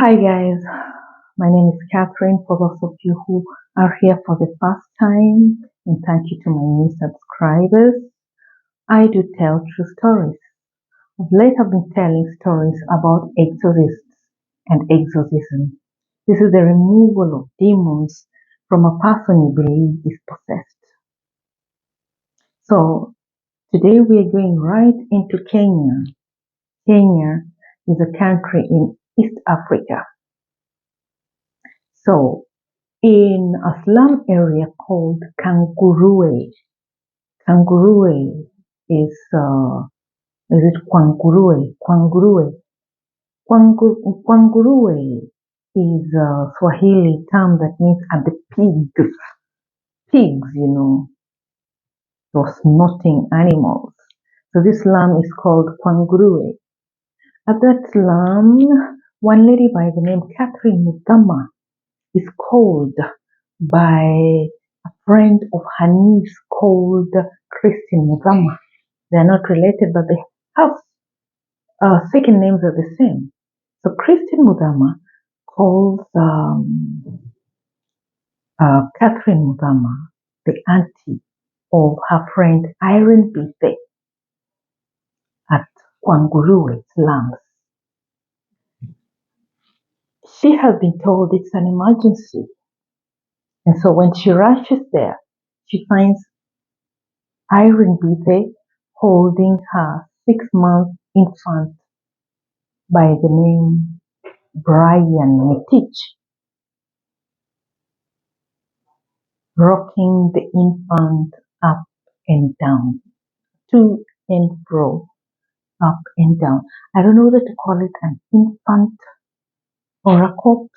Hi guys, my name is Catherine. For those of you who are here for the first time, and thank you to my new subscribers, I do tell true stories. Of late I've been telling stories about exorcists and exorcism. This is the removal of demons from a person you believe is possessed. So today we are going right into Kenya. Kenya is a country in East Africa. So in a slum area called Kangurue. Kangurue is it Kwangurue? Kwangurue. Kwangurue is a Swahili term that means at the pigs. Pigs, those snorting animals. So this slum is called Kwangurue. At that slum, one lady by the name Catherine Mutama is called by a friend of her niece called Christine Muzama. They are not related, but they have second names are the same. So Christine Muzama calls Catherine Muzama the auntie of her friend Irene Bite at Kwangurue slums. She has been told it's an emergency. And so when she rushes there, she finds Irene Bite holding her 6-month infant by the name Brian Metich, rocking the infant up and down, to and fro, up and down. I don't know whether to call it an infant or a corpse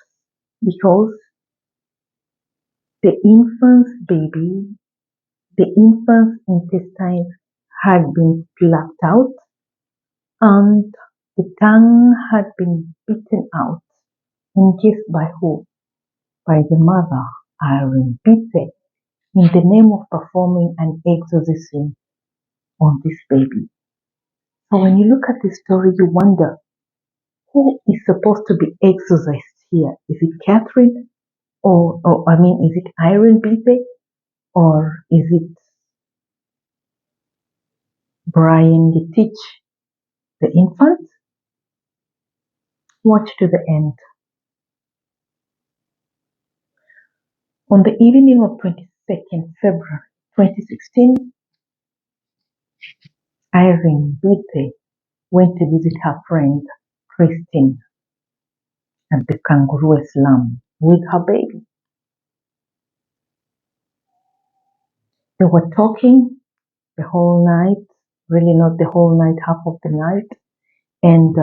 because the infant's intestines had been plucked out and the tongue had been bitten out. And guess by who? By the mother, Irene Bite, in the name of performing an exorcism on this baby. So when you look at this story, you wonder, who is supposed to be exorcised here? Is it Catherine? Is it Irene Bite? Or is it Brian Getich, the infant? Watch to the end. On the evening of 22nd February 2016, Irene Bite went to visit her friend Christine at the Kangurue slum with her baby. They were talking the whole night, really not the whole night, half of the night. And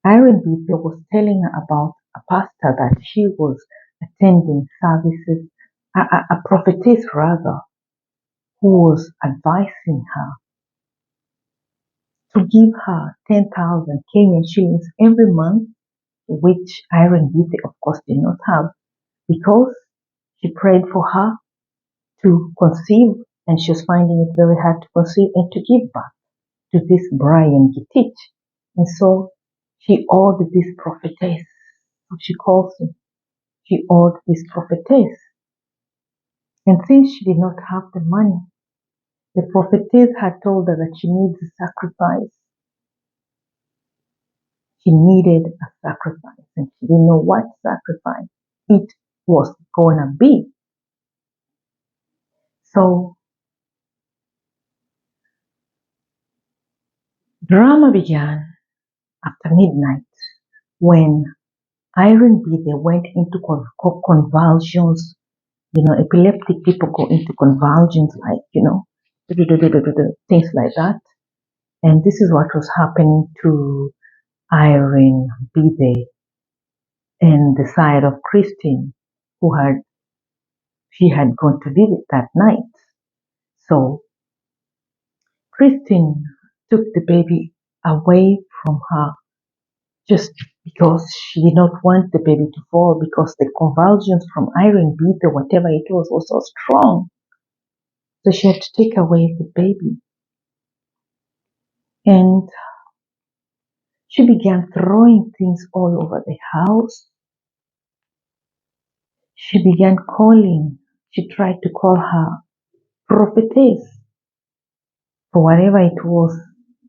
Irene Bite was telling her about a pastor that she was attending services, a prophetess rather, who was advising her to give her 10,000 Kenyan shillings every month, which Irene Bite, of course, did not have, because she prayed for her to conceive, and she was finding it very hard to conceive and to give birth to this Brian Getich. And so she owed this prophetess, she calls him, she owed this prophetess. And since she did not have the money, the prophetess had told her that she needs a sacrifice. She needed a sacrifice, and she didn't know what sacrifice it was gonna be. So drama began after midnight when Irene Bite went into convulsions. Epileptic people go into convulsions, like, things like that. And this is what was happening to Irene Bite and the side of Christine, she had gone to visit that night. So Christine took the baby away from her just because she did not want the baby to fall, because the convulsions from Irene Bite, whatever it was so strong. So she had to take away the baby. And She began throwing things all over the house. She began calling. She tried to call her prophetess for whatever it was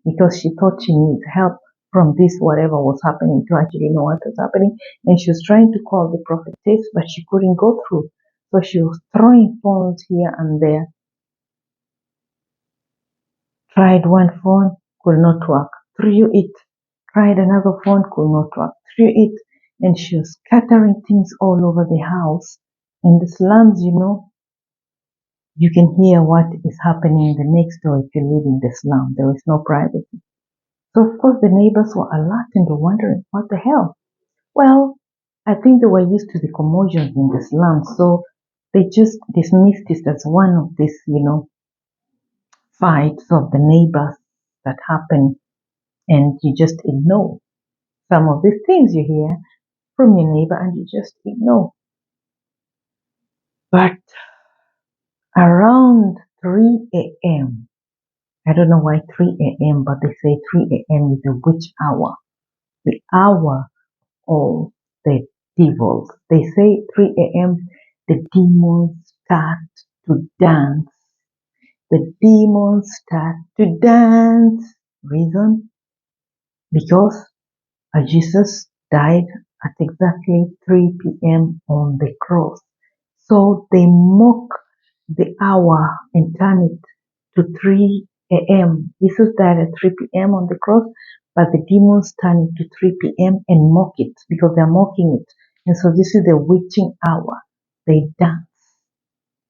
because she thought she needs help from this whatever was happening to her. She didn't know what was happening, and she was trying to call the prophetess, but she couldn't go through. So she was throwing phones here and there. Tried one phone, could not work. Threw it. Tried another phone, could not work. Threw it, and she was scattering things all over the house. In the slums, you can hear what is happening the next door if you live in the slum. There is no privacy. So of course the neighbors were alert and were wondering what the hell. Well, I think they were used to the commotions in the slums, so they just dismissed it as one of these, fights of the neighbors that happen, and you just ignore some of these things you hear from your neighbor and you just ignore. But around 3 a.m., I don't know why 3 a.m., but they say 3 a.m. is the witch hour, the hour of the devils. They say 3 a.m. the demons start to dance. The demons start to dance. Reason? Because Jesus died at exactly 3 p.m. on the cross. So they mock the hour and turn it to 3 a.m. Jesus died at 3 p.m. on the cross, but the demons turn it to 3 p.m. and mock it because they're mocking it. And so this is the witching hour. They dance.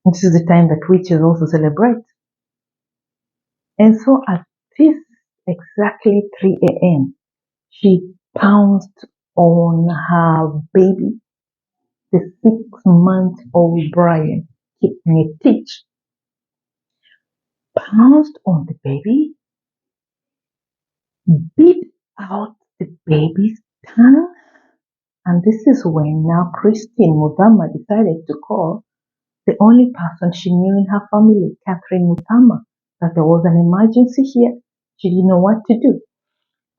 This is the time that witches also celebrate. And so at this exactly 3 a.m., she pounced on her baby, the 6-month-old Brian, keeping a teach. Pounced on the baby, bit out the baby's tongue, and this is when now Christine Mudama decided to call the only person she knew in her family, Catherine Mudama, that there was an emergency here. She didn't know what to do.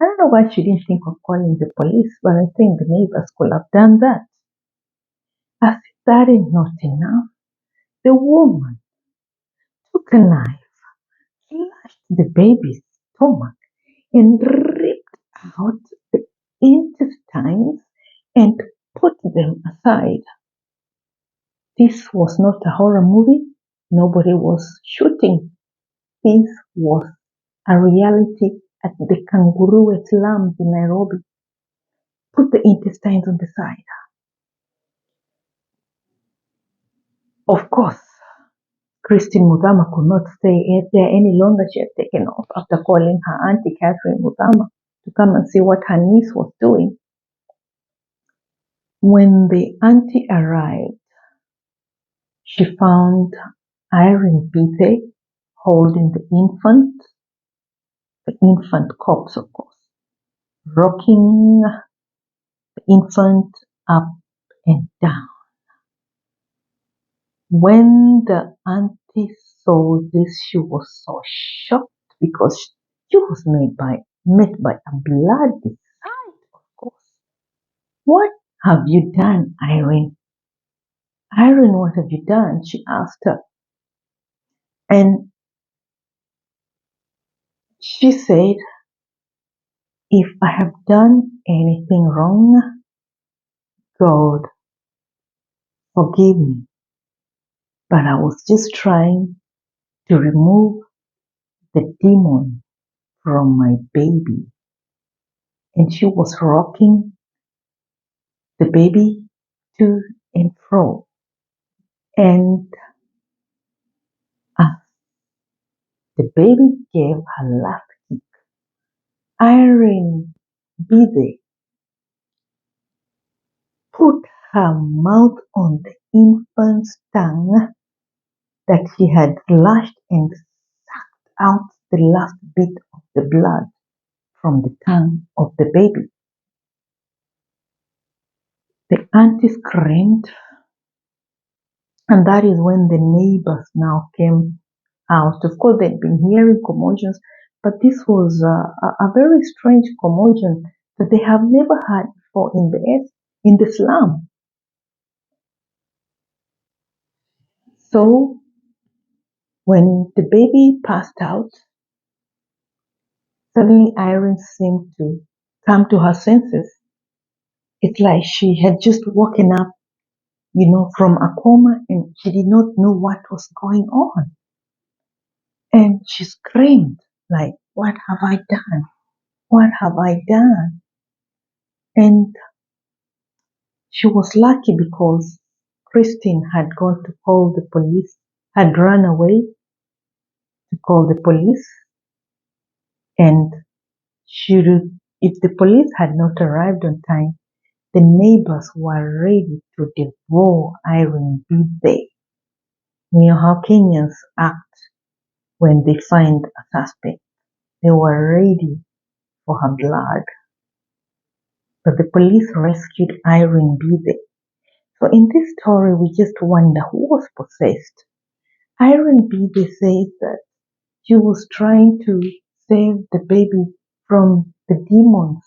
I don't know why she didn't think of calling the police, but I think the neighbors could have done that. As if that is not enough, the woman took a knife, slashed the baby's stomach, and ripped out the intestines and put them aside. This was not a horror movie. Nobody was shooting. This was a reality at the Kangaroo slums in Nairobi. Put the intestines on the side. Of course, Christine Mudama could not stay there any longer. She had taken off after calling her auntie Catherine Mudama to come and see what her niece was doing. When the auntie arrived, she found Irene Pite holding the infant corpse, of course, rocking the infant up and down. When the auntie saw this, she was so shocked because she was met by a bloody sight, of course. What have you done, Irene? Irene, what have you done? She asked her. And she said, if I have done anything wrong, God, forgive me. But I was just trying to remove the demon from my baby. And she was rocking the baby to and fro. And as the baby gave her last kick, Irene Bide put her mouth on the infant's tongue that she had lashed and sucked out the last bit of the blood from the tongue of the baby. The auntie screamed, and that is when the neighbors now came out. Of course, they'd been hearing commotions, but this was a very strange commotion. that they have never had before in the slum. So when the baby passed out, suddenly Irene seemed to come to her senses. It's like she had just woken up, from a coma, and she did not know what was going on. And she screamed like, "What have I done? What have I done?" And she was lucky because Christine had gone to call the police, had run away to call the police, and if the police had not arrived on time, the neighbors were ready to devour Irene Bide. You know how Kenyans act when they find a suspect. They were ready for her blood. But the police rescued Irene Bide. So in this story, we just wonder who was possessed. Irene Bide says that she was trying to save the baby from the demons,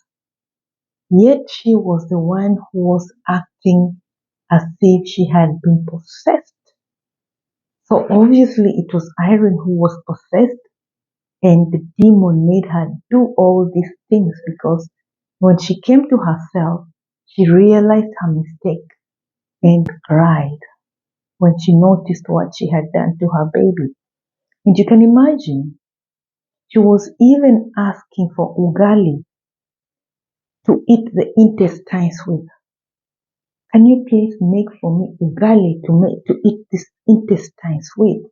yet she was the one who was acting as if she had been possessed. So obviously it was Irene who was possessed, and the demon made her do all these things because when she came to herself, she realized her mistake and cried when she noticed what she had done to her baby. And you can imagine, she was even asking for ugali to eat the intestines with. Can you please make for me ugali to eat these intestines with?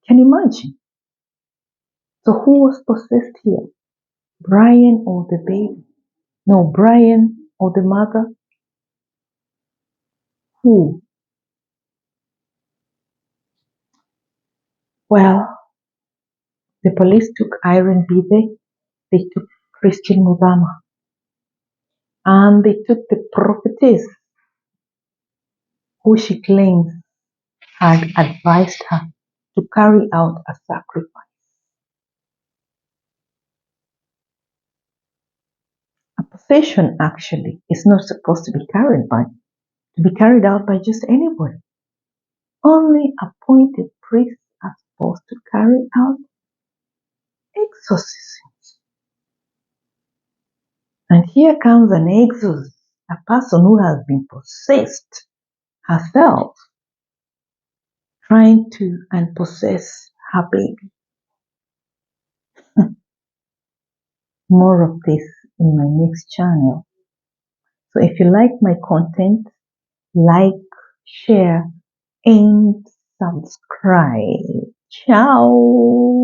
Can you imagine? So who was possessed here? Brian or the baby? No, Brian or the mother? Who? Well, the police took Irene Bide, they took Christian Mudama, and they took the prophetess who she claims had advised her to carry out a sacrifice. A possession actually is not supposed to be carried out by just anybody. Only appointed priests are supposed to carry out exorcisms. And here comes an exorcist, a person who has been possessed herself, trying to unpossess her baby. More of this in my next channel. So if you like my content, like, share, and subscribe. Ciao!